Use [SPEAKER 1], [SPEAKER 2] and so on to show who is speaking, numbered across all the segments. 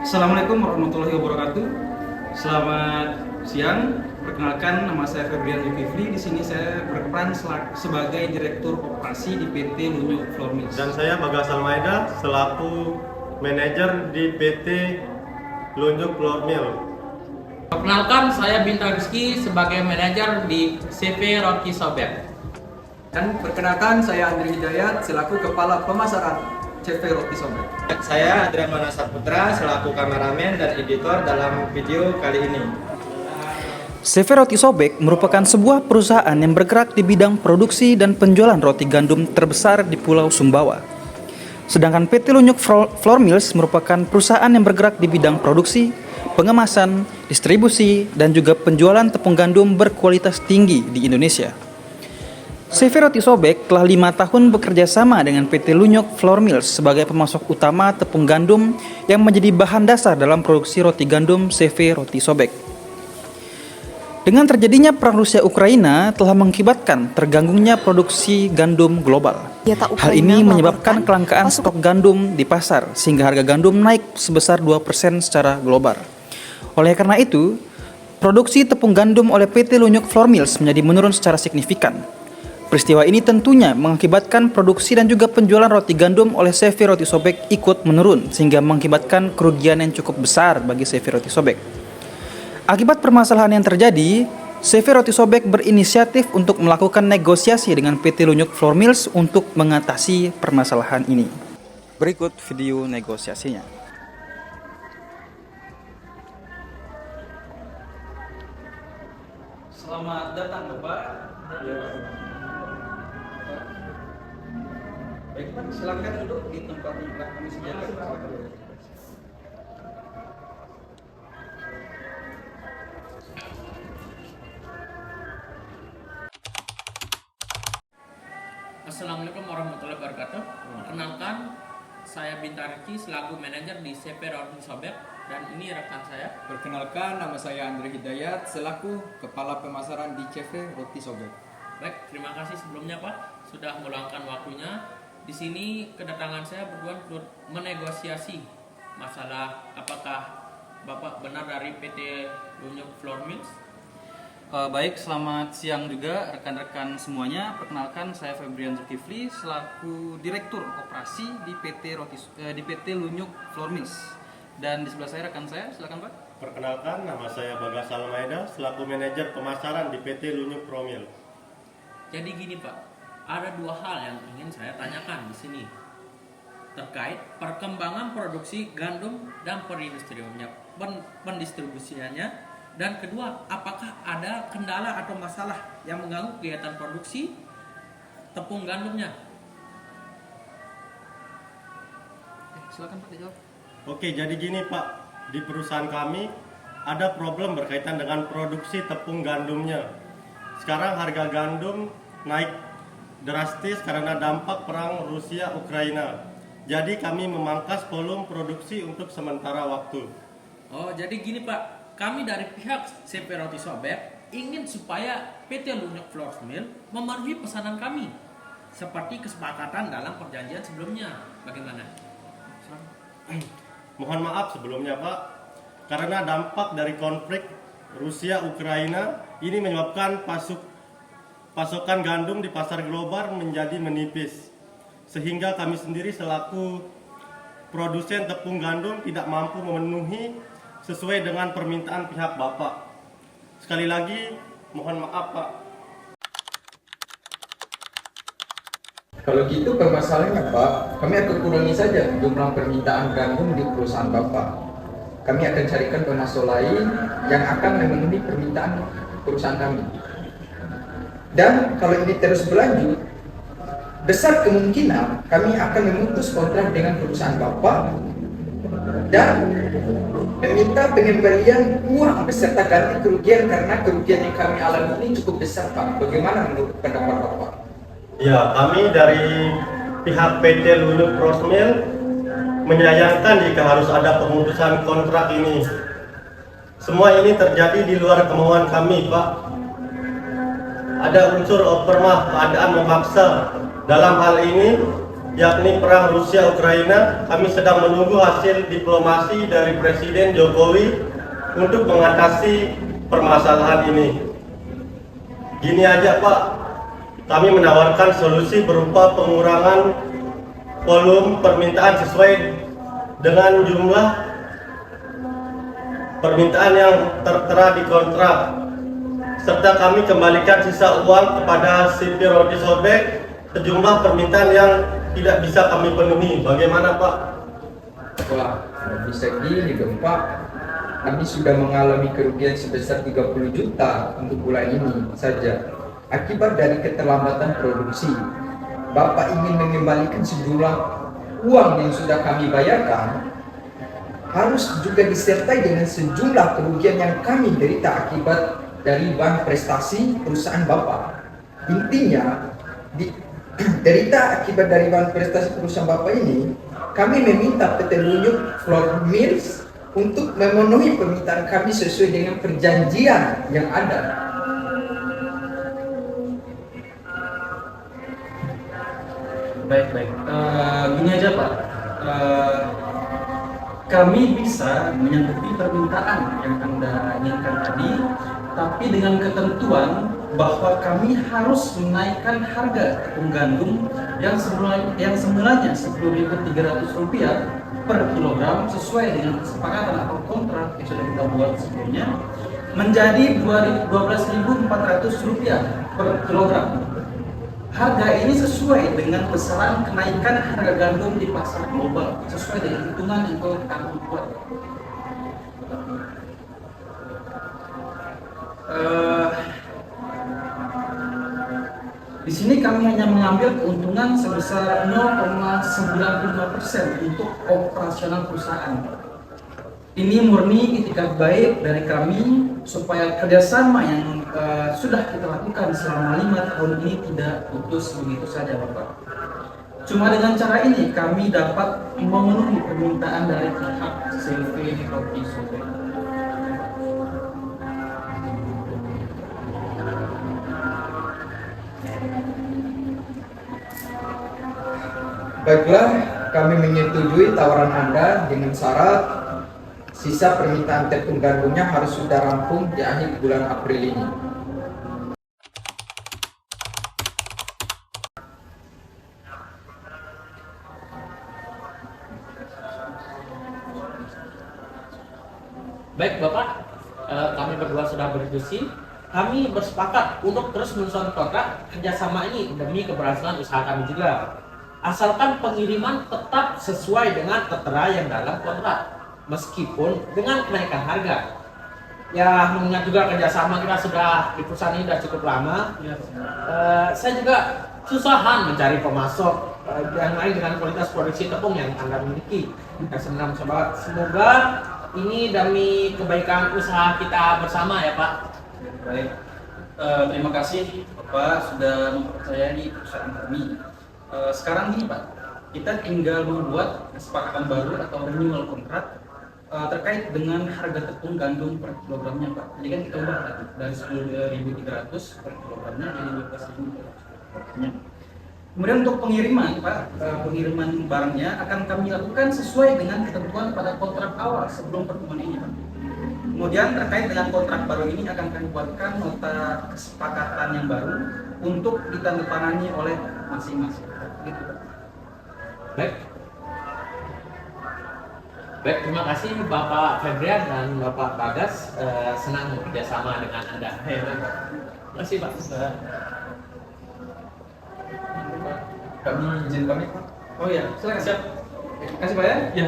[SPEAKER 1] Assalamualaikum warahmatullahi wabarakatuh. Selamat siang. Perkenalkan, nama saya Febrian Zulkifli. Di sini saya berperan sebagai Direktur Operasi di PT Lunyuk Flour Mills.
[SPEAKER 2] Dan saya Bagas Almaida selaku manajer di PT Lunyuk Flour Mill.
[SPEAKER 3] Perkenalkan, saya Bintang Rizky sebagai manajer di CV Roti Sobek.
[SPEAKER 4] Dan perkenalkan, saya Andri Hidayat selaku Kepala Pemasaran CV Roti Sobek.
[SPEAKER 5] Saya Adrian Manasaputra selaku kameramen dan editor dalam video kali ini.
[SPEAKER 6] CV Roti Sobek merupakan sebuah perusahaan yang bergerak di bidang produksi dan penjualan roti gandum terbesar di Pulau Sumbawa. Sedangkan PT Lunyuk Flour Mills merupakan perusahaan yang bergerak di bidang produksi, pengemasan, distribusi, dan juga penjualan tepung gandum berkualitas tinggi di Indonesia. CV Roti Sobek telah 5 tahun bekerja sama dengan PT Lunyuk Flour Mills sebagai pemasok utama tepung gandum yang menjadi bahan dasar dalam produksi roti gandum CV Roti Sobek. Dengan terjadinya perang Rusia-Ukraina telah mengakibatkan terganggunya produksi gandum global. Hal ini menyebabkan kelangkaan stok gandum di pasar sehingga harga gandum naik sebesar 2% secara global. Oleh karena itu, produksi tepung gandum oleh PT Lunyuk Flour Mills menjadi menurun secara signifikan. Peristiwa ini tentunya mengakibatkan produksi dan juga penjualan roti gandum oleh CV Roti Sobek ikut menurun sehingga mengakibatkan kerugian yang cukup besar bagi CV Roti Sobek. Akibat permasalahan yang terjadi, CV Roti Sobek berinisiatif untuk melakukan negosiasi dengan PT Lunyuk Flour Mills untuk mengatasi permasalahan ini. Berikut video negosiasinya.
[SPEAKER 1] Selamat datang, Bapak. Baik, Pak, silakan duduk di tempat yang telah kami sediakan.
[SPEAKER 3] Assalamualaikum warahmatullahi wabarakatuh. Perkenalkan, saya Bintang Rizky selaku manajer di CV Roti Sobek dan ini rekan saya.
[SPEAKER 4] Perkenalkan, nama saya Andri Hidayat selaku Kepala Pemasaran di CV Roti Sobek.
[SPEAKER 3] Baik, terima kasih sebelumnya Pak sudah meluangkan waktunya. Di sini kedatangan saya bertujuan untuk menegosiasi masalah apakah Bapak benar dari PT Lunyuk Flour Mills.
[SPEAKER 6] Baik, selamat siang juga rekan-rekan semuanya. Perkenalkan, saya Febrian Zulkifli selaku Direktur Operasi di PT Lunyuk Flour Mills. Dan di sebelah saya rekan saya, silakan Pak.
[SPEAKER 2] Perkenalkan, nama saya Bagas Almaida selaku manajer pemasaran di PT Lunyuk Flour Mill.
[SPEAKER 3] Jadi gini Pak, ada dua hal yang ingin saya tanyakan di sini terkait perkembangan produksi gandum dan pendistribusiannya, dan kedua, apakah ada kendala atau masalah yang mengganggu kegiatan produksi tepung gandumnya?
[SPEAKER 6] Silakan Pak dijawab.
[SPEAKER 2] Oke, jadi gini Pak, di perusahaan kami ada problem berkaitan dengan produksi tepung gandumnya. Sekarang harga gandum naik drastis karena dampak perang Rusia-Ukraina. Jadi kami memangkas volume produksi untuk sementara waktu.
[SPEAKER 3] Oh, jadi gini Pak, kami dari pihak CV Roti Sobek ingin supaya PT Lunyuk Flour Mill memenuhi pesanan kami seperti kesepakatan dalam perjanjian sebelumnya. Bagaimana?
[SPEAKER 2] Mohon maaf sebelumnya Pak, karena dampak dari konflik Rusia-Ukraina ini menyebabkan pasokan gandum di pasar global menjadi menipis, sehingga kami sendiri selaku produsen tepung gandum tidak mampu memenuhi sesuai dengan permintaan pihak Bapak. Sekali lagi, mohon maaf Pak.
[SPEAKER 4] Kalau gitu permasalahannya Pak, kami akan kurangi saja jumlah permintaan gandum di perusahaan Bapak. Kami akan carikan pemasok lain yang akan memenuhi permintaan perusahaan kami. Dan kalau ini terus berlanjut, besar kemungkinan kami akan memutus kontrak dengan perusahaan Bapak dan meminta pengembalian uang beserta ganti kerugian karena kerugian yang kami alami ini cukup besar Pak. Bagaimana menurut pendapat Bapak?
[SPEAKER 2] Ya, kami dari pihak PT Lunyuk Flour Mill menyayangkan jika harus ada pemutusan kontrak ini. Semua ini terjadi di luar kemauan kami, Pak. Ada unsur keadaan memaksa. Dalam hal ini, yakni perang Rusia-Ukraina. Kami sedang menunggu hasil diplomasi dari Presiden Jokowi untuk mengatasi permasalahan ini. Gini aja Pak, kami menawarkan solusi berupa pengurangan volume permintaan sesuai dengan jumlah permintaan yang tertera di kontrak, serta kami kembalikan sisa uang kepada CV Roti Sobek sejumlah permintaan yang tidak bisa kami penuhi. Bagaimana Pak?
[SPEAKER 4] Wah, bisa gini dong Pak. Kami sudah mengalami kerugian sebesar 30 juta untuk bulan ini saja akibat dari keterlambatan produksi. Bapak ingin mengembalikan sejumlah uang yang sudah kami bayarkan, harus juga disertai dengan sejumlah kerugian yang kami derita akibat dari bahan prestasi perusahaan Bapak. Intinya, derita akibat dari bahan prestasi perusahaan Bapak ini, kami meminta PT Lunyuk Flour Mills untuk memenuhi permintaan kami sesuai dengan perjanjian yang ada.
[SPEAKER 1] Baik. Gini aja Pak, kami bisa menyanggupi permintaan yang Anda inginkan tadi, tapi dengan ketentuan bahwa kami harus menaikkan harga tepung gandum yang semulanya Rp10.300 per kilogram sesuai dengan kesepakatan atau kontrak yang sudah kita buat sebelumnya menjadi Rp12.400 per kilogram. Harga ini sesuai dengan besaran kenaikan harga gandum di pasar global sesuai dengan hitungan yang telah kami buat. Di sini kami hanya mengambil keuntungan sebesar 0,95% untuk operasional perusahaan. Ini murni itikat baik dari kami supaya kerjasama yang sudah kita lakukan selama 5 tahun ini tidak putus begitu saja Bapak. Cuma dengan cara ini kami dapat memenuhi permintaan dari pihak CV Roti Sobek.
[SPEAKER 4] Baiklah, kami menyetujui tawaran Anda dengan syarat sisa permintaan tepung gandumnya harus sudah rampung di akhir bulan April ini.
[SPEAKER 3] Baik Bapak, kami berdua sudah berdiskusi. Kami bersepakat untuk terus menyusun kontrak kerjasama ini demi keberhasilan usaha kami juga. Asalkan pengiriman tetap sesuai dengan tertera yang dalam kontrak, meskipun dengan kenaikan harga. Ya, mengingat juga kerjasama kita sudah di perusahaan ini sudah cukup lama. Saya juga susahan mencari pemasok yang lain dengan kualitas produksi tepung yang Anda miliki. Semoga ini demi kebaikan usaha kita bersama ya Pak.
[SPEAKER 1] Baik, terima kasih Bapak sudah mempercayai perusahaan kami. Sekarang gini Pak, kita tinggal membuat kesepakatan baru atau renewal kontrak terkait dengan harga tepung gandum per kilogramnya Pak. Jadi kan kita ubah tadi dari 10.300 per kilogramnya jadi 12.000 per kilogramnya. Kemudian untuk pengiriman Pak, pengiriman barangnya akan kami lakukan sesuai dengan ketentuan pada kontrak awal sebelum pertemuan ini Pak. Kemudian terkait dengan kontrak baru ini akan kami buatkan nota kesepakatan yang baru untuk ditandatangani oleh masing-masing. Gitu, Pak.
[SPEAKER 3] Baik, terima kasih Bapak Febrian dan Bapak Bagas. Senang bekerjasama dengan Anda. Terima kasih Pak.
[SPEAKER 4] Kami izin pamit Pak.
[SPEAKER 1] Oh iya, silakan. Siap. Terima kasih Pak ya.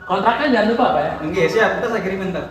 [SPEAKER 3] Kontraknya jangan lupa Pak ya.
[SPEAKER 1] Oke, siap. Kita saya kirim bentar.